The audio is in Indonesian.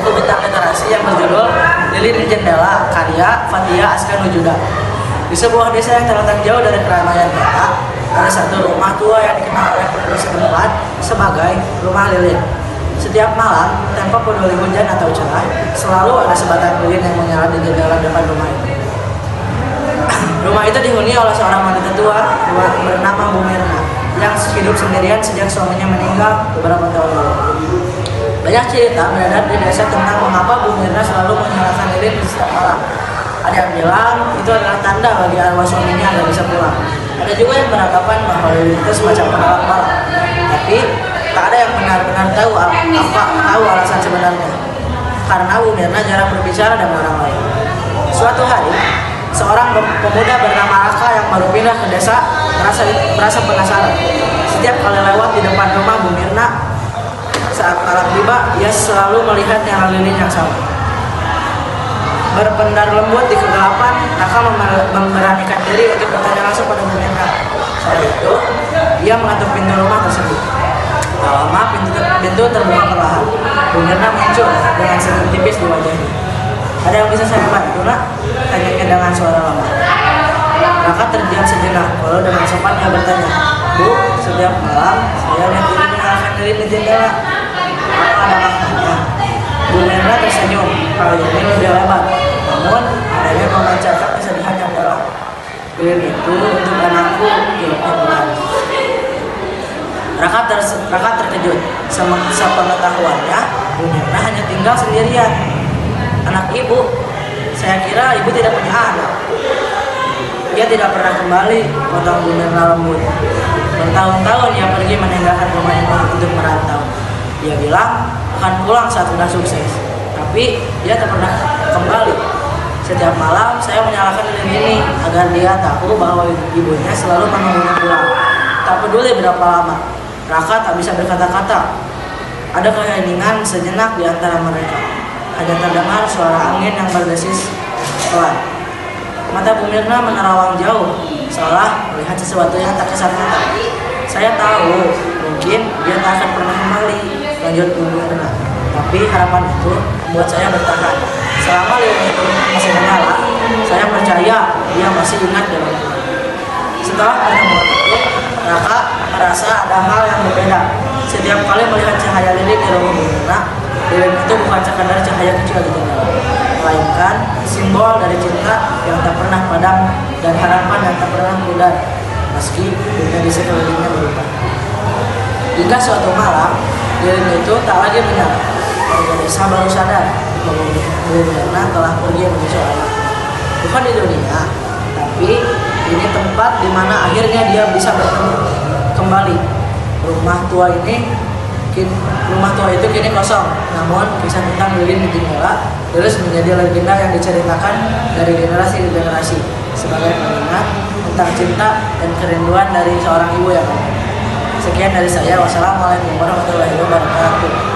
buku bentang literasi yang berjudul Lilin di Jendela karya Fathia Askan Nujuda. Di sebuah desa yang terletak jauh dari keramaian kota, ada satu rumah tua yang dikenal oleh penduduk setempat sebagai rumah lilin. Setiap malam, tanpa peduli hujan atau cerah, selalu ada sebatang lilin yang menyala di jendela depan rumah itu. Rumah itu dihuni oleh seorang wanita tua bernama Bu Mirna yang hidup sendirian sejak suaminya meninggal beberapa tahun lalu. Banyak cerita beredar di desa tentang mengapa Bu Mirna selalu menyalakan lilin di setiap malam. Ada yang bilang itu adalah tanda bagi arwah suaminya agar bisa pulang. Ada juga yang beranggapan bahwa lilin itu semacam penolak malam. Tapi tak ada yang benar-benar tahu alasan sebenarnya. Karena Bu Mirna jarang berbicara dengan orang lain. Suatu hari, seorang pemuda bernama Raka yang baru pindah ke desa merasa penasaran. Setiap kali lewat di depan rumah Bu Mirna saat malam tiba, ia selalu melihat nyala lilin yang sama. Berpendar lembut di kegelapan, Raka memberanikan diri untuk bertanya langsung pada Bu Mirna. Saat itu, ia mengetuk pintu rumah tersebut. Tak lama pintu terbuka perlahan. Bu Mirna muncul dengan senyum tipis di wajahnya. Ada yang bisa saya bantu, Nak? Tanyanya dengan suara lemah. Raka terdiam sejenak, lalu dengan sopan ia bertanya, Bu, setiap malam saya lihat ibu menyalakan lilin di jendela. Apa ada maknanya? Bu Mirna tersenyum, kali ini lebih lebar. Namun, adanya memancarkan kesedihan yang dalam. Lilin itu untuk anakku, jawabnya benar. Raka terkejut. Sepengetahuannya, Bu Mirna hanya tinggal sendirian. Anak ibu, saya kira ibu tidak punya anak. Ia tidak pernah kembali, potong Bu Mirna lembut. Bertahun-tahun ia pergi meninggalkan rumah ini untuk merantau. Dia bilang akan pulang saat sudah sukses, tapi dia tak pernah kembali. Setiap malam saya menyalakan lilin ini agar dia tahu bahwa ibunya selalu menunggunya pulang. Tak peduli berapa lama, Raka tak bisa berkata-kata. Ada keheningan sejenak di antara mereka. Hanya terdengar suara angin yang berdesis pelan. Mata Bu Mirna menerawang jauh, seolah melihat sesuatu yang tak kasat mata. Saya tahu, mungkin dia tak akan pernah kembali, lanjut Bu Mirna. Tapi harapan itu membuat saya bertahan. Selama lilin itu masih menyala, saya percaya dia masih ingat dalamku. Setelah pertemuan itu, Raka merasa ada hal yang berbeda. Setiap kali melihat cahaya lilin di rumah Bu Mirna, lilin itu bukan sekadar cahaya kecil di jendela, melainkan simbol dari cinta yang tak pernah padam dan harapan yang tak pernah pudar meski dunia di sekelilingnya berubah. Hingga suatu malam, lilin itu tak lagi menyala. Warga desa baru sadar bahwa Bu Mirna telah pergi menyusul anak. Bukan di dunia, tapi ini tempat di mana akhirnya dia bisa bertemu kembali. Rumah tua itu kini kosong, namun kisah tentang lilin di jendela terus menjadi legenda yang diceritakan dari generasi ke generasi sebagai pengingat tentang cinta dan kerinduan dari seorang ibu yang ada. Sekian dari saya. Wassalamualaikum warahmatullahi wabarakatuh.